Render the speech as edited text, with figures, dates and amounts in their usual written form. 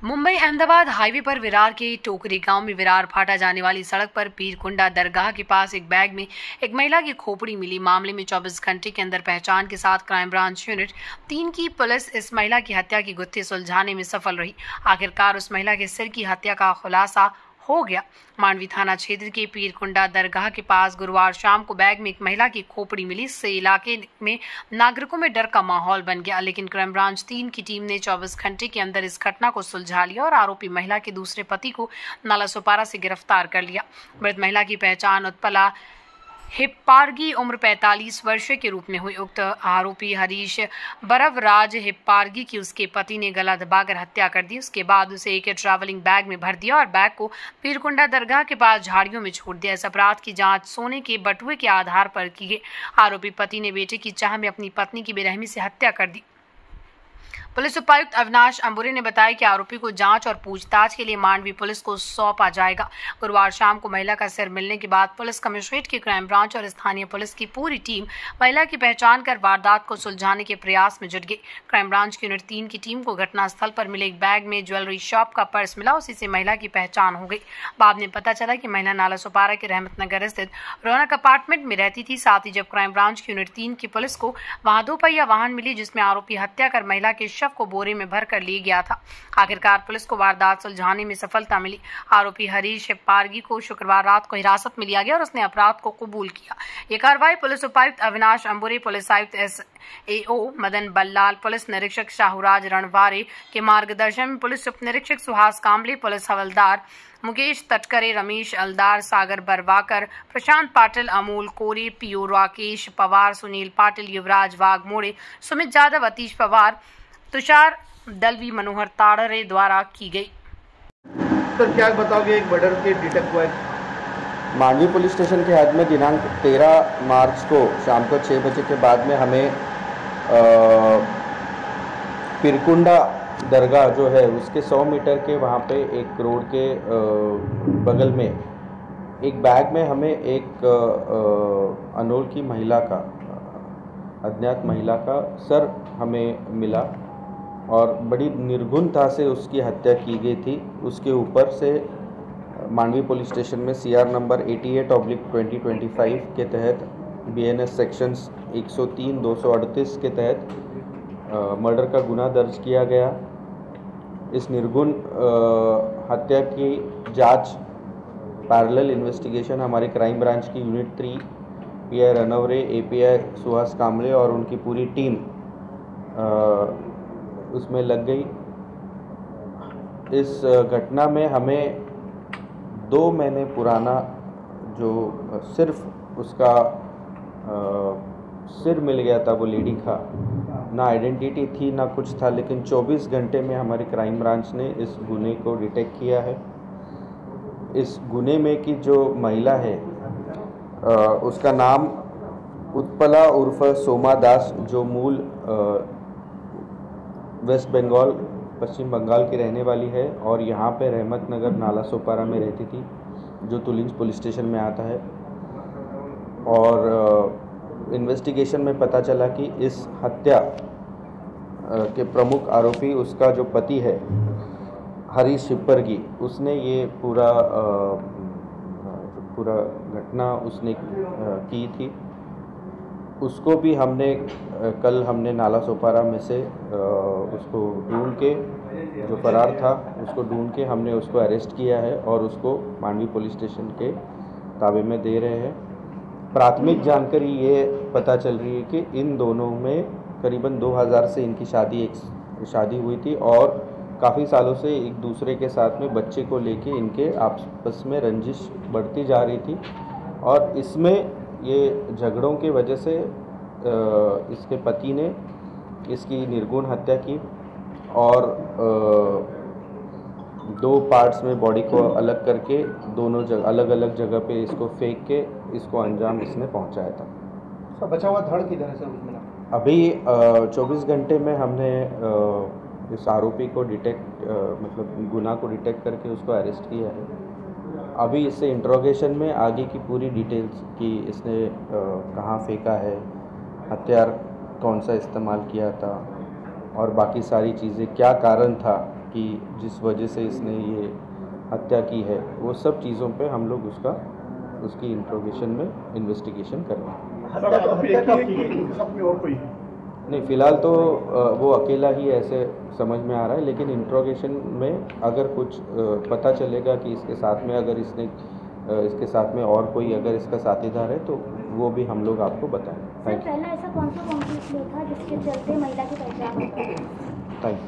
Mumbai Ahmedabad highway पर विरार के टोकरी गांव में विरार फाटा जाने वाली सड़क पर पीरकुंडा दरगाह के पास एक बैग में एक महिला की खोपड़ी मिली। मामले में 24 घंटे के अंदर पहचान के साथ क्राइम ब्रांच यूनिट 3 की पुलिस इस महिला की हत्या की गुत्थी सुलझाने में सफल रही। आखिरकार उस महिला के सिर की हत्या का खुलासा हो गया। मांडवी थाना क्षेत्र के पीरकुंडा दरगाह के पास गुरुवार शाम को बैग में एक महिला की खोपड़ी मिली। इससे इलाके में नागरिकों में डर का माहौल बन गया, लेकिन क्राइम ब्रांच 3 की टीम ने 24 घंटे के अंदर इस घटना को सुलझा लिया और आरोपी महिला के दूसरे पति को नालासोपारा से गिरफ्तार कर लिया। मृत महिला की पहचान उत्पला हिप्पारगी उम्र 45 वर्ष के रूप में हुई। उक्त आरोपी हरीश बरवराज हिप्पारगी की उसके पति ने गला दबाकर हत्या कर दी। उसके बाद उसे एक ट्रैवलिंग बैग में भर दिया और बैग को पीरकुंडा दरगाह के पास झाड़ियों में छोड़ दिया। इस अपराध की जांच सोने के बटुए के आधार पर की गई। आरोपी पति ने बेटे की चाह में अपनी पत्नी की बेरहमी से हत्या कर दी। पुलिस उपायुक्त अविनाश अंबुरे ने बताया कि आरोपी को जांच और पूछताछ के लिए मांडवी पुलिस को सौंपा जाएगा। गुरुवार शाम को महिला का सिर मिलने के बाद पुलिस कमिश्नरेट की क्राइम ब्रांच और स्थानीय पुलिस की पूरी टीम महिला की पहचान कर वारदात को सुलझाने के प्रयास में जुट गई। क्राइम ब्रांच की यूनिट 3 की टीम को घटनास्थल पर मिले एक बैग में ज्वेलरी शॉप का पर्स मिला। उसी से महिला की पहचान हो गई। बाद में पता चला कि महिला नालासोपारा के रहमत नगर स्थित रौनक अपार्टमेंट में रहती थी। साथ ही जब क्राइम ब्रांच की यूनिट 3 की पुलिस को वहां 2 पहिया वाहन मिली जिसमें आरोपी हत्या कर महिला के शव को बोरे में भर कर ले गया था। आखिरकार पुलिस को वारदात सुलझाने में सफलता मिली। आरोपी हरीश हिप्पारगी को शुक्रवार रात को हिरासत में लिया गया और उसने अपराध को कबूल किया। ये कार्रवाई पुलिस उपायुक्त अविनाश अंबुरे, पुलिस आयुक्त SAO मदन बल्लाल, पुलिस निरीक्षक शाहूराज रणवारे के मार्गदर्शन में पुलिस उप निरीक्षक सुहास कांबले, पुलिस हवलदार मुकेश तटकरे, रमेश अलदार, सागर बरवाकर, प्रशांत पाटिल, अमोल कोरे, PO राकेश पवार, सुनील पाटिल, युवराज वाघमोड़े, सुमित यादव, अतीश पवार, तुषार दलवी, मनोहर ताड़रे द्वारा की गई। सर क्या बताओगे, एक मर्डर के डिटेक्ट हुआ है मांडवी पुलिस स्टेशन के हद में दिनांक 13 मार्च को शाम को 6 बजे के बाद में हमें पीरकुंडा दरगाह जो है उसके 100 मीटर के वहाँ पे एक रोड के बगल में एक बैग में हमें एक अनोल की महिला का, अज्ञात महिला का सर हमें मिला और बड़ी निर्घुणता से उसकी हत्या की गई थी। उसके ऊपर से मांडवी पुलिस स्टेशन में CR नंबर 88/2025 के तहत BNS सेक्शंस 103, 238 के तहत मर्डर का गुना दर्ज किया गया। इस निर्घुण हत्या की जांच पैरेलल इन्वेस्टिगेशन हमारी क्राइम ब्रांच की unit 3 PI रनवरे, API Suhas Kamble और उनकी पूरी टीम उसमें लग गई। इस घटना में हमें 2 महीने पुराना जो सिर्फ उसका सिर मिल गया था वो लेडी का, ना आइडेंटिटी थी ना कुछ था, लेकिन 24 घंटे में हमारी क्राइम ब्रांच ने इस गुने को डिटेक्ट किया है। इस गुने में की जो महिला है उसका नाम उत्पला उर्फ सोमा दास, जो मूल वेस्ट बंगाल, पश्चिम बंगाल की रहने वाली है और यहाँ पे रहमत नगर नालासोपारा में रहती थी, जो तुलिंज पुलिस स्टेशन में आता है। और इन्वेस्टिगेशन में पता चला कि इस हत्या के प्रमुख आरोपी उसका जो पति है हरीश हिप्पारगी, उसने ये पूरा घटना उसने की थी। उसको भी हमने कल नालासोपारा में से उसको ढूंढ के, जो फरार था उसको ढूंढ के हमने उसको अरेस्ट किया है और उसको मांडवी पुलिस स्टेशन के ताबे में दे रहे हैं। प्राथमिक जानकारी ये पता चल रही है कि इन दोनों में करीबन 2000 से इनकी शादी हुई थी और काफ़ी सालों से एक दूसरे के साथ में बच्चे को लेके इनके आपस में रंजिश बढ़ती जा रही थी और इसमें ये झगड़ों की वजह से इसके पति ने इसकी निर्घुण हत्या की और 2 पार्ट्स में बॉडी को अलग करके दोनों अलग अलग जगह पे इसको फेंक के इसको अंजाम इसने पहुंचाया था। सर बचा हुआ धड़ किधर है सर उसमें? अभी 24 घंटे में हमने इस आरोपी को मतलब गुनाह को डिटेक्ट करके उसको अरेस्ट किया है। अभी इससे इंट्रोगेशन में आगे की पूरी डिटेल्स कि इसने कहाँ फेंका है, हथियार कौन सा इस्तेमाल किया था और बाकी सारी चीज़ें, क्या कारण था, कि जिस वजह से इसने ये हत्या की है, वो सब चीज़ों पे हम लोग उसकी इंट्रोगेशन में इन्वेस्टिगेशन कर रहे हैं। नहीं, फ़िलहाल तो वो अकेला ही ऐसे समझ में आ रहा है, लेकिन इंट्रोगेशन में अगर कुछ पता चलेगा कि इसके साथ में इसके साथ में और कोई अगर इसका साथीदार है तो वो भी हम लोग आपको बताएंगे। सर, पहला ऐसा कौन सा कॉम्प्लेक्स था जिसके चलते महिला की पहचान? Thank you.